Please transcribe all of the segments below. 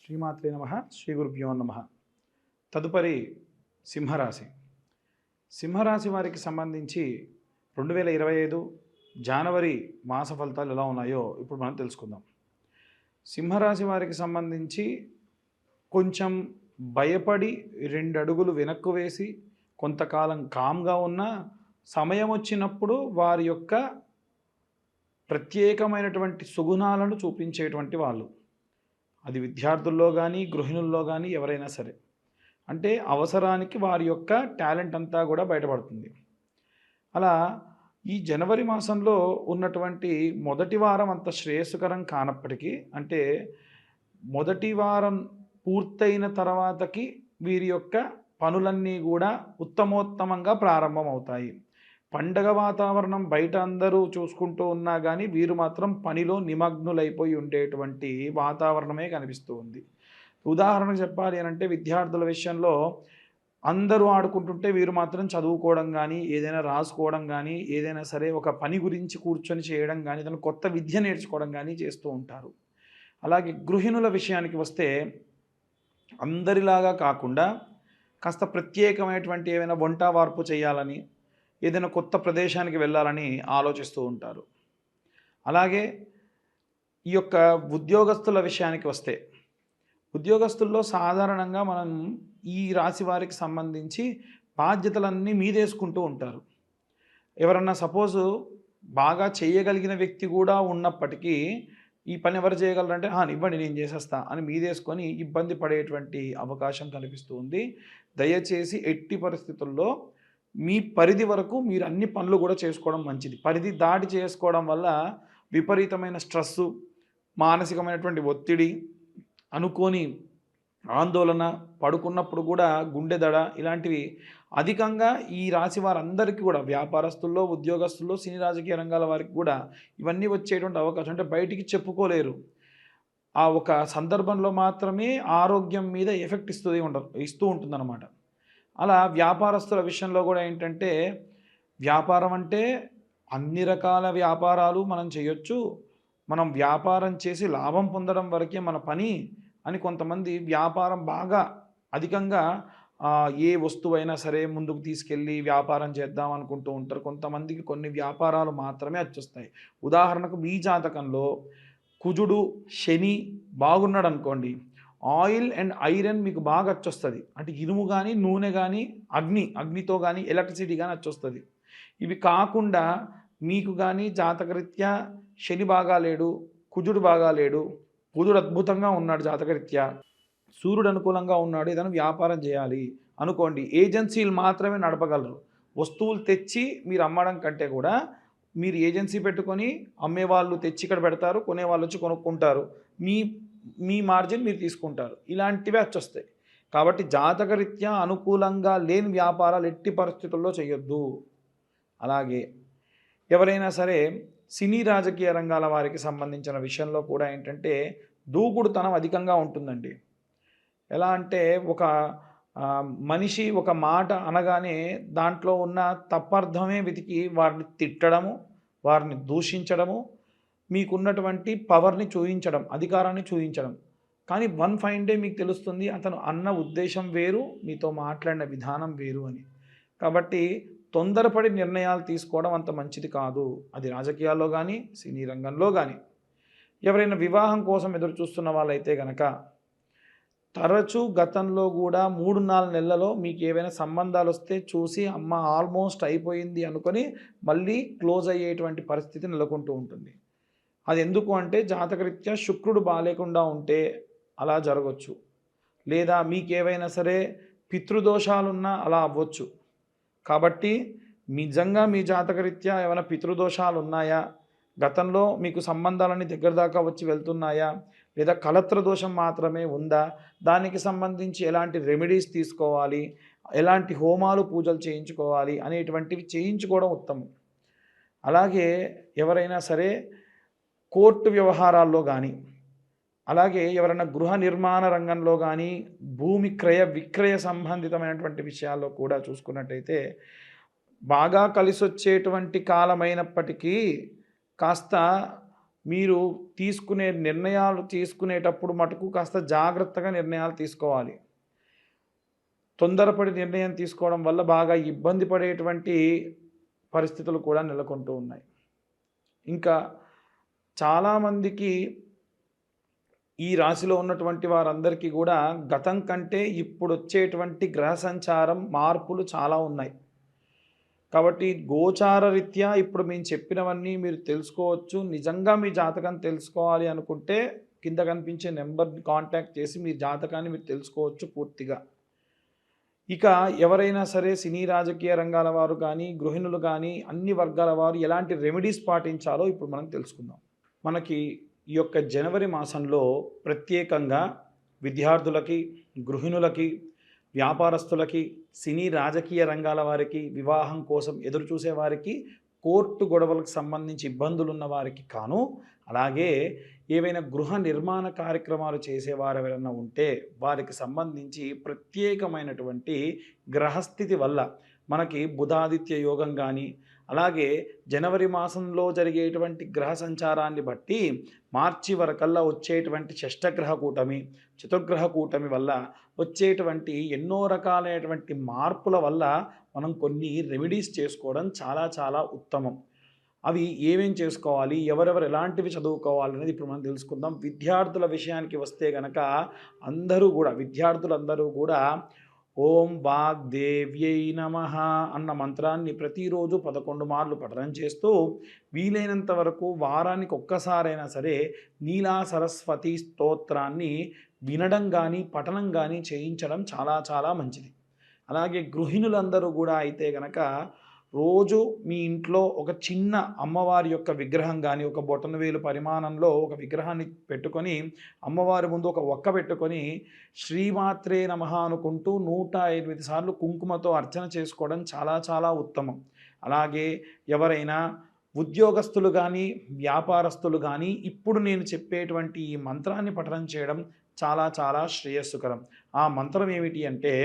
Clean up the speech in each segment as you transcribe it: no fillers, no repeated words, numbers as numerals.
శ్రీమాత్రే నమః. శ్రీ గురుభ్యో నమః. తదుపరి సింహరాశి. సింహరాశి వారికి సంబంధించి 2025 జనవరి మాస ఫలితాలు ఎలా ఉన్నాయో ఇప్పుడు మనం తెలుసుకుందాం. సింహరాశి వారికి సంబంధించి కొంచెం భయపడి 2 అడుగులు వెనక్కు వేసి కొంతకాలం కామ్గా ఉన్న సమయం వచ్చినప్పుడు వారి యొక్క ప్రత్యేకమైనటువంటి సుగుణాలను చూపించేటువంటి వాళ్ళు. అది విద్యార్థుల్లో కానీ గృహిణుల్లో కానీ ఎవరైనా సరే, అంటే అవసరానికి వారి యొక్క టాలెంట్ అంతా కూడా బయటపడుతుంది. అలా ఈ జనవరి మాసంలో ఉన్నటువంటి మొదటి వారం అంత శ్రేయస్కరం కానప్పటికీ, అంటే మొదటి వారం పూర్తయిన తర్వాతకి వీరి యొక్క పనులన్నీ కూడా ఉత్తమోత్తమంగా ప్రారంభమవుతాయి. పండగ వాతావరణం బయట అందరూ చూసుకుంటూ ఉన్నా కానీ వీరు మాత్రం పనిలో నిమగ్నులైపోయి ఉండేటువంటి వాతావరణమే కనిపిస్తూ ఉంది. ఉదాహరణకు చెప్పాలి అని అంటే, విద్యార్థుల విషయంలో అందరూ ఆడుకుంటుంటే వీరు మాత్రం చదువుకోవడం కానీ, ఏదైనా రాసుకోవడం కానీ, ఏదైనా సరే ఒక పని గురించి కూర్చొని చేయడం కానీ, ఏదైనా కొత్త విద్య నేర్చుకోవడం కానీ చేస్తూ ఉంటారు. అలాగే గృహిణుల విషయానికి వస్తే అందరిలాగా కాకుండా కాస్త ప్రత్యేకమైనటువంటి ఏమైనా వంట వార్పు చేయాలని, ఏదైనా కొత్త ప్రదేశానికి వెళ్ళాలని ఆలోచిస్తూ ఉంటారు. అలాగే ఈ యొక్క ఉద్యోగస్తుల విషయానికి వస్తే, ఉద్యోగస్తుల్లో సాధారణంగా మనం ఈ రాశి వారికి సంబంధించి బాధ్యతలన్నీ మీదేసుకుంటూ ఉంటారు. ఎవరన్నా సపోజు బాగా చేయగలిగిన వ్యక్తి కూడా ఉన్నప్పటికీ ఈ పని ఎవరు చేయగలరంటే, ఇవ్వండి నేను చేసేస్తా అని మీదేసుకొని ఇబ్బంది పడేటువంటి అవకాశం కనిపిస్తూ ఉంది. దయచేసి ఎట్టి పరిస్థితుల్లో మీ పరిధి వరకు మీరు అన్ని పనులు కూడా చేసుకోవడం మంచిది. పరిధి దాటి చేసుకోవడం వల్ల విపరీతమైన స్ట్రెస్సు, మానసికమైనటువంటి ఒత్తిడి, అనుకోని ఆందోళన, పడుకున్నప్పుడు కూడా గుండె దడ, ఇలాంటివి అధికంగా ఈ రాశి వారందరికీ కూడా, వ్యాపారస్తుల్లో, ఉద్యోగస్తుల్లో, సినీ రాజకీయ రంగాల వారికి కూడా ఇవన్నీ వచ్చేటువంటి అవకాశం. అంటే బయటికి చెప్పుకోలేరు. ఆ ఒక సందర్భంలో మాత్రమే ఆరోగ్యం మీద ఎఫెక్ట్ ఇస్తూ ఉంటుందన్నమాట. అలా వ్యాపారస్తుల విషయంలో కూడా ఏంటంటే, వ్యాపారం అంటే అన్ని రకాల వ్యాపారాలు మనం చేయొచ్చు, మనం వ్యాపారం చేసి లాభం పొందడం వరకే మన పని అని కొంతమంది వ్యాపారం బాగా అధికంగా ఏ వస్తువైనా సరే ముందుకు తీసుకెళ్ళి వ్యాపారం చేద్దాం అనుకుంటూ ఉంటారు. కొంతమందికి కొన్ని వ్యాపారాలు మాత్రమే వచ్చేస్తాయి. ఉదాహరణకు మీ జాతకంలో కుజుడు, శని బాగున్నాడు అనుకోండి, ఆయిల్ అండ్ ఐరన్ మీకు బాగా వచ్చొస్తుంది. అంటే ఇనుము కానీ, నూనె కానీ, అగ్నితో కానీ, ఎలక్ట్రిసిటీ కానీ వచ్చొస్తుంది. ఇవి కాకుండా మీకు కానీ జాతకరీత్యా శని బాగా లేడు, కుజుడు బాగా లేడు, బుధుడు అద్భుతంగా ఉన్నాడు జాతకరీత్యా, సూర్యుడు అనుకూలంగా ఉన్నాడు, ఏదైనా వ్యాపారం చేయాలి అనుకోండి, ఏజెన్సీలు మాత్రమే నడపగలరు. వస్తువులు తెచ్చి మీరు అమ్మడం కంటే కూడా మీరు ఏజెన్సీ పెట్టుకొని అమ్మేవాళ్ళు తెచ్చి ఇక్కడ పెడతారు, కొనేవాళ్ళు వచ్చి కొనుక్కుంటారు, మీ మార్జిన్ మీరు తీసుకుంటారు. ఇలాంటివే వచ్చొస్తాయి. కాబట్టి జాతకరీత్యా అనుకూలంగా లేని వ్యాపారాలు ఎట్టి పరిస్థితుల్లో చేయొద్దు. అలాగే ఎవరైనా సరే సినీ రాజకీయ రంగాల వారికి సంబంధించిన విషయంలో కూడా ఏంటంటే దూకుడుతనం అధికంగా ఉంటుందండి. ఎలా అంటే, ఒక మనిషి ఒక మాట అనగానే దాంట్లో ఉన్న తప్పర్థమే వెతికి వారిని తిట్టడము, వారిని దూషించడము, మీకున్నటువంటి పవర్ని చూయించడం, అధికారాన్ని చూయించడం. కానీ వన్ ఫైన్ డే మీకు తెలుస్తుంది అతను అన్న ఉద్దేశం వేరు, మీతో మాట్లాడిన విధానం వేరు అని. కాబట్టి తొందరపడి నిర్ణయాలు తీసుకోవడం అంత మంచిది కాదు. అది రాజకీయాల్లో కానీ, సినీ రంగంలో కానీ. ఎవరైనా వివాహం కోసం ఎదురు చూస్తున్న వాళ్ళైతే కనుక, తరచూ గతంలో కూడా 3-4 నెలలలో మీకు ఏవైనా సంబంధాలు వస్తే చూసి ఆల్మోస్ట్ అయిపోయింది అనుకొని మళ్ళీ క్లోజ్ అయ్యేటువంటి పరిస్థితి నెలకొంటూ ఉంటుంది. అది ఎందుకు అంటే, జాతకరీత్యా శుక్రుడు బాలేకుండా ఉంటే అలా జరగవచ్చు. లేదా మీకేవైనా సరే పితృదోషాలున్నా అలా అవ్వచ్చు. కాబట్టి నిజంగా మీ జాతకరీత్యా ఏమైనా పితృదోషాలు ఉన్నాయా, గతంలో మీకు సంబంధాలన్నీ దగ్గర దాకా వచ్చి వెళ్తున్నాయా, లేదా కళత్ర దోషం మాత్రమే ఉందా, దానికి సంబంధించి ఎలాంటి రెమెడీస్ తీసుకోవాలి, ఎలాంటి హోమాలు పూజలు చేయించుకోవాలి అనేటువంటివి చేయించుకోవడం ఉత్తమం. అలాగే ఎవరైనా సరే కోర్టు వ్యవహారాల్లో కానీ, అలాగే ఎవరైనా గృహ నిర్మాణ రంగంలో కానీ, భూమి క్రయ విక్రయ సంబంధితమైనటువంటి విషయాల్లో కూడా చూసుకున్నట్టయితే బాగా కలిసొచ్చేటువంటి కాలమైనప్పటికీ కాస్త మీరు తీసుకునే నిర్ణయాలు తీసుకునేటప్పుడు మటుకు కాస్త జాగ్రత్తగా నిర్ణయాలు తీసుకోవాలి. తొందరపడి నిర్ణయం తీసుకోవడం వల్ల బాగా ఇబ్బంది పడేటువంటి పరిస్థితులు కూడా నెలకొంటూ ఉన్నాయి. ఇంకా చాలామందికి ఈ రాశిలో ఉన్నటువంటి వారందరికీ కూడా గతం కంటే ఇప్పుడొచ్చేటువంటి గ్రహ సంచారం మార్పులు చాలా ఉన్నాయి. కాబట్టి గోచార రీత్యా ఇప్పుడు మేము చెప్పినవన్నీ మీరు తెలుసుకోవచ్చు. నిజంగా మీ జాతకం తెలుసుకోవాలి అనుకుంటే కింద కనిపించే నెంబర్ని కాంటాక్ట్ చేసి మీ జాతకాన్ని మీరు తెలుసుకోవచ్చు పూర్తిగా. ఇక ఎవరైనా సరే సినీ రాజకీయ రంగాల వారు కానీ, గృహిణులు కానీ, అన్ని వర్గాల వారు ఎలాంటి రెమెడీస్ పాటించాలో ఇప్పుడు మనం తెలుసుకుందాం. మనకి ఈ యొక్క జనవరి మాసంలో ప్రత్యేకంగా విద్యార్థులకి, గృహిణులకి, వ్యాపారస్తులకి, సినీ రాజకీయ రంగాల వారికి, వివాహం కోసం ఎదురు చూసే వారికి, కోర్టు గొడవలకు సంబంధించి ఇబ్బందులు ఉన్న వారికి కాను, అలాగే ఏవైనా గృహ నిర్మాణ కార్యక్రమాలు చేసేవారు ఎవరైనా ఉంటే వారికి సంబంధించి ప్రత్యేకమైనటువంటి గ్రహస్థితి వల్ల మనకి బుధాదిత్య యోగం కానీ, అలాగే జనవరి మాసంలో జరిగేటువంటి గ్రహ సంచారాన్ని బట్టి మార్చి వరకల్లా వచ్చేటువంటి షష్టగ్రహ కూటమి, చతుర్గ్రహ కూటమి వల్ల వచ్చేటువంటి ఎన్నో రకాలైనటువంటి మార్పుల వల్ల మనం కొన్ని రెమెడీస్ చేసుకోవడం చాలా చాలా ఉత్తమం. అవి ఏమేం చేసుకోవాలి, ఎవరెవరు ఎలాంటివి చదువుకోవాలి అనేది ఇప్పుడు మనం తెలుసుకుందాం. విద్యార్థుల విషయానికి వస్తే గనక విద్యార్థులందరూ కూడా ఓం వాగ్దేవ్యై నమః అన్న మంత్రాన్ని ప్రతిరోజు 11 మార్లు పఠనం చేస్తూ వీలైనంత వరకు వారానికి ఒక్కసారైనా సరే నీలా సరస్వతి స్తోత్రాన్ని వినడం కానీ పఠనం కానీ చేయించడం చాలా చాలా మంచిది. అలాగే గృహిణులందరూ కూడా అయితే గనక రోజు మీ ఇంట్లో ఒక చిన్న అమ్మవారి యొక్క విగ్రహం కానీ, ఒక బొటనవేలు పరిమాణంలో ఒక విగ్రహాన్ని పెట్టుకొని అమ్మవారి ముందు ఒక ఒక్క పెట్టుకొని శ్రీమాత్రే నమః అనుకుంటూ 108 సార్లు కుంకుమతో అర్చన చేసుకోవడం చాలా చాలా ఉత్తమం. అలాగే ఎవరైనా ఉద్యోగస్తులు కానీ, వ్యాపారస్తులు కానీ ఇప్పుడు నేను చెప్పేటువంటి ఈ మంత్రాన్ని పఠనం చేయడం చాలా చాలా శ్రేయస్సుకరం. ఆ మంత్రం ఏమిటి అంటే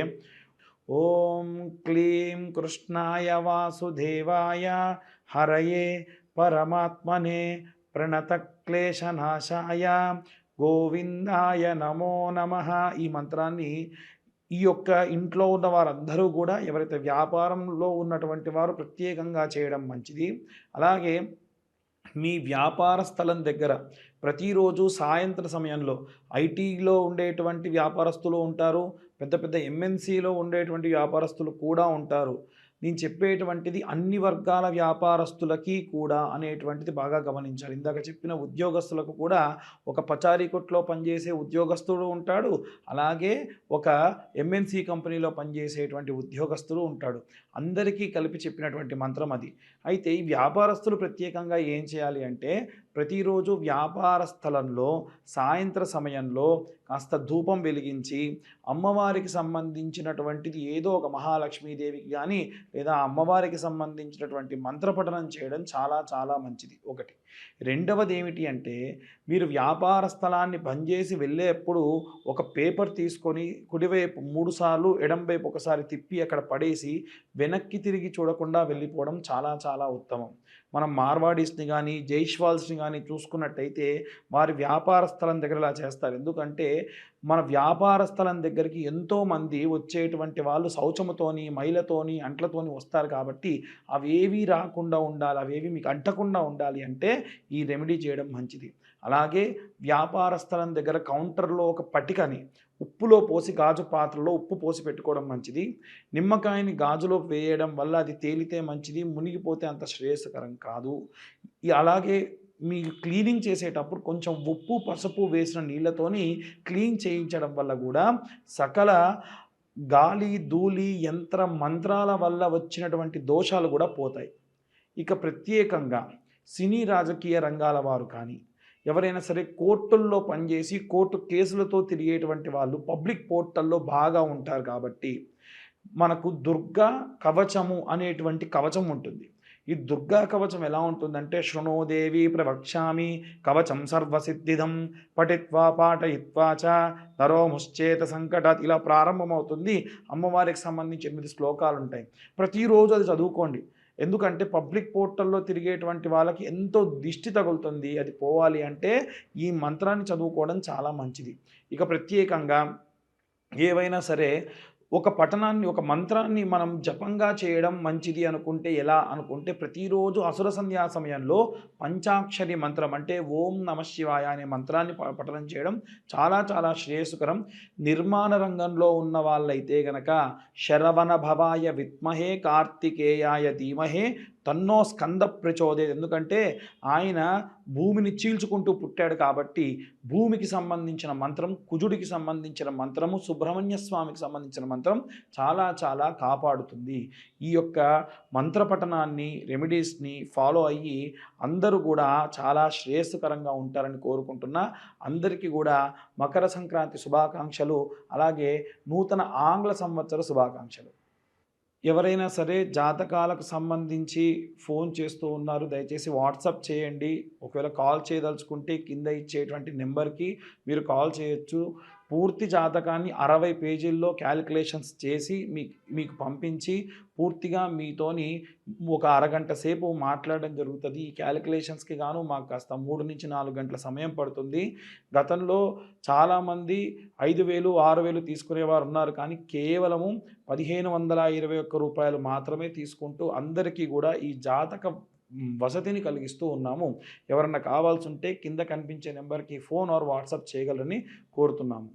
ఓం క్లీం కృష్ణాయ వాసుదేవాయ హరయే పరమాత్మనే ప్రణతక్లేశనాశాయ గోవిందాయ నమో నమః. ఈ మంత్రాన్ని ఈ యొక్క ఇంట్లో ఉన్న వారందరూ కూడా ఎవరైతే వ్యాపారంలో ఉన్నటువంటి వారు ప్రత్యేకంగా చేయడం మంచిది. అలాగే మీ వ్యాపార స్థలం దగ్గర ప్రతిరోజు సాయంత్ర సమయంలో ఐటీలో ఉండేటువంటి వ్యాపారస్తులు ఉంటారు, పెద్ద పెద్ద ఎంఎన్సీలో ఉండేటువంటి వ్యాపారస్తులు కూడా ఉంటారు. నేను చెప్పేటువంటిది అన్ని వర్గాల వ్యాపారస్తులకి కూడా అనేటువంటిది బాగా గమనించాలి. ఇందాక చెప్పిన ఉద్యోగస్తులకు కూడా ఒక పచారీ కొట్లో పనిచేసే ఉద్యోగస్తుడు ఉంటాడు, అలాగే ఒక ఎంఎన్సీ కంపెనీలో పనిచేసేటువంటి ఉద్యోగస్తుడు ఉంటాడు. అందరికీ కలిపి చెప్పినటువంటి మంత్రం అది. అయితే ఈ వ్యాపారస్తులు ప్రత్యేకంగా ఏం చేయాలి అంటే ప్రతిరోజు వ్యాపార స్థలంలో సాయంత్ర సమయంలో కాస్త ధూపం వెలిగించి అమ్మవారికి సంబంధించినటువంటిది ఏదో ఒక మహాలక్ష్మీదేవికి కానీ లేదా అమ్మవారికి సంబంధించినటువంటి మంత్రపఠనం చేయడం చాలా చాలా మంచిది. ఒకటి. రెండవది ఏమిటి అంటే మీరు వ్యాపార స్థలాన్ని బంద్ చేసి వెళ్ళేప్పుడు ఒక పేపర్ తీసుకొని కుడివైపు 3 సార్లు ఎడంవైపు ఒకసారి తిప్పి అక్కడ పడేసి వెనక్కి తిరిగి చూడకుండా వెళ్ళిపోవడం చాలా చాలా ఉత్తమం. మనం మార్వాడీస్ని కానీ జైష్వాల్స్ని కానీ చూసుకున్నట్టయితే వారి వ్యాపార స్థలం దగ్గర ఇలా చేస్తారు. ఎందుకంటే మన వ్యాపార స్థలం దగ్గరికి ఎంతోమంది వచ్చేటువంటి వాళ్ళు శౌచముతోని మైలతోని అంట్లతోని వస్తారు. కాబట్టి అవేవి రాకుండా ఉండాలి, అవేవి మీకు అంటకుండా ఉండాలి అంటే ఈ రెమెడీ చేయడం మంచిది. అలాగే వ్యాపార స్థలం దగ్గర కౌంటర్లో ఒక పటికని ఉప్పులో పోసి గాజు పాత్రలో ఉప్పు పోసి పెట్టుకోవడం మంచిది. నిమ్మకాయని గాజులో వేయడం వల్ల అది తేలితే మంచిది, మునిగిపోతే అంత శ్రేయస్కరం కాదు. అలాగే మీరు క్లీనింగ్ చేసేటప్పుడు కొంచెం ఉప్పు పసుపు వేసిన నీళ్ళతోని క్లీన్ చేయించడం వల్ల కూడా సకల గాలి ధూళి యంత్ర మంత్రాల వల్ల వచ్చినటువంటి దోషాలు కూడా పోతాయి. ఇక ప్రత్యేకంగా సినీ రాజకీయ రంగాల వారు కానీ ఎవరైనా సరే కోర్టుల్లో పనిచేసి కోర్టు కేసులతో తిరిగేటువంటి వాళ్ళు పబ్లిక్ పోర్టల్లో బాగా ఉంటారు. కాబట్టి మనకు దుర్గా కవచము అనేటువంటి కవచం ఉంటుంది. ఈ దుర్గా కవచం ఎలా ఉంటుందంటే శృణోదేవి ప్రవక్ష్యామి కవచం సర్వసిద్ధిదం పఠిత్వా పాఠయిత్వా చ నరోముశ్చేత సంకటాత్ ఇలా ప్రారంభమవుతుంది. అమ్మవారికి సంబంధించి 8 శ్లోకాలు ఉంటాయి. ప్రతిరోజు అది చదువుకోండి. ఎందుకంటే పబ్లిక్ పోర్టల్‌లో తిరిగేటువంటి వాళ్ళకి ఎంతో దిష్టి తగులుతుంది. అది పోవాలి అంటే ఈ మంత్రాన్ని చదువుకోవడం చాలా మంచిది. ఇక ప్రత్యేకంగా ఏవైనా సరే ఒక పఠనాన్ని, ఒక మంత్రాన్ని మనం జపంగా చేయడం మంచిది అనుకుంటే ఎలా అనుకుంటే, ప్రతిరోజు అసుర సంధ్యా సమయంలో పంచాక్షరి మంత్రం అంటే ఓం నమః శివాయ అనే మంత్రాన్ని పఠనం చేయడం చాలా చాలా శ్రేయస్కరం. నిర్మాణ రంగంలో ఉన్న వాళ్ళైతే గనక శరవణ భవాయ విద్మహే కార్తికేయాయ ధీమహే తన్నో స్కంద ప్రచోదయత్. ఎందుకంటే ఆయన భూమిని చీల్చుకుంటూ పుట్టాడు కాబట్టి భూమికి సంబంధించిన మంత్రం, కుజుడికి సంబంధించిన మంత్రము, సుబ్రహ్మణ్య స్వామికి సంబంధించిన మంత్రం చాలా చాలా కాపాడుతుంది. ఈ యొక్క మంత్రపఠనాన్ని, రెమెడీస్‌ని ఫాలో అయ్యి అందరూ కూడా చాలా శ్రేయస్కరంగా ఉంటారని కోరుకుంటున్నా. అందరికీ కూడా మకర సంక్రాంతి శుభాకాంక్షలు. అలాగే నూతన ఆంగ్ల సంవత్సర శుభాకాంక్షలు. ఎవరైనా సరే జాతకాలకు సంబంధించి ఫోన్ చేస్తూ ఉన్నారు, దయచేసి వాట్సాప్ చేయండి. ఒకవేళ కాల్ చేయదలుచుకుంటే కింద ఇచ్చేటువంటి నెంబర్‌కి మీరు కాల్ చేయొచ్చు. పూర్తి జాతకాన్ని 60 పేజీల్లో క్యాలిక్యులేషన్స్ చేసి మీకు పంపించి పూర్తిగా మీతోని ఒక అరగంట సేపు మాట్లాడడం జరుగుతుంది. ఈ క్యాలిక్యులేషన్స్‌కి గాను మాకు కాస్త 3-4 గంటల సమయం పడుతుంది. గతంలో చాలామంది 5,000, 6,000 తీసుకునేవారు ఉన్నారు. కానీ కేవలము రూ. 1,521 మాత్రమే తీసుకుంటూ అందరికీ కూడా ఈ జాతక వసతిని కలిగిస్తూ ఉన్నాము. ఎవరన్నా కావాల్సుంటే కింద కనిపించే నెంబర్‌కి ఫోన్ ఆర్ వాట్సాప్ చేయగలరని కోరుతున్నాము.